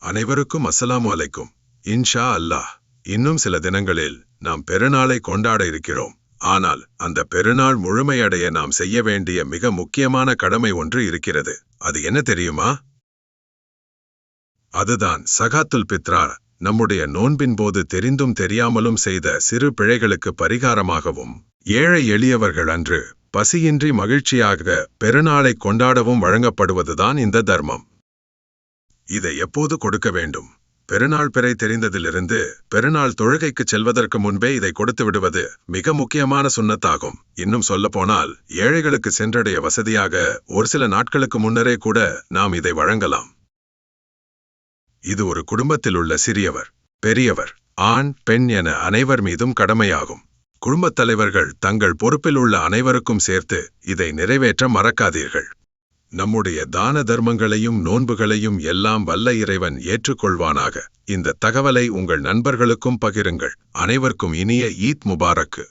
அனைவருக்கும் அஸ்ஸலாமு அலைக்கும். இன்ஷா அல்லாஹ் இன்னும் சில தினங்களில் நாம் பெருநாளை கொண்டாட இருக்கிறோம். ஆனால் அந்த பெருநாள் முழுமையடைய நாம் செய்ய வேண்டிய மிக முக்கியமான கடமை ஒன்று இருக்கிறது. அது என்ன தெரியுமா? அதுதான் சகாத்துல் பித்ரா. நம்முடைய நோன்பின் போது தெரிந்தும் தெரியாமலும் செய்த சிறு பிழைகளுக்கு பரிகாரமாகவும், ஏழை எளியவர்கள் அன்று பசியின்றி மகிழ்ச்சியாக பெருநாளை கொண்டாடவும் வழங்கப்படுவதுதான் இந்த தர்மம். இதை எப்போது கொடுக்க வேண்டும்? பெருநாள் பிறை தெரிந்ததிலிருந்து பெருநாள் தொழுகைக்கு செல்வதற்கு முன்பே இதை கொடுத்து விடுவது மிக முக்கியமான சுன்னத்தாகும். இன்னும் சொல்லப்போனால், ஏழைகளுக்கு சென்றடைய வசதியாக ஒரு சில நாட்களுக்கு முன்னரே கூட நாம் இதை வழங்கலாம். இது ஒரு குடும்பத்தில் உள்ள சிறியவர், பெரியவர், ஆண், பெண் என அனைவர் மீதும் கடமையாகும். குடும்பத் தலைவர்கள் தங்கள் பொறுப்பில் உள்ள அனைவருக்கும் சேர்த்து இதை நிறைவேற்ற மறக்காதீர்கள். நம்முடைய தான தர்மங்களையும் நோன்புகளையும் எல்லாம் வல்ல இறைவன் ஏற்றுக்கொள்வானாக. இந்த தகவலை உங்கள் நண்பர்களுக்கும் பகிருங்கள். அனைவருக்கும் இனிய ஈத் முபாரக்கு.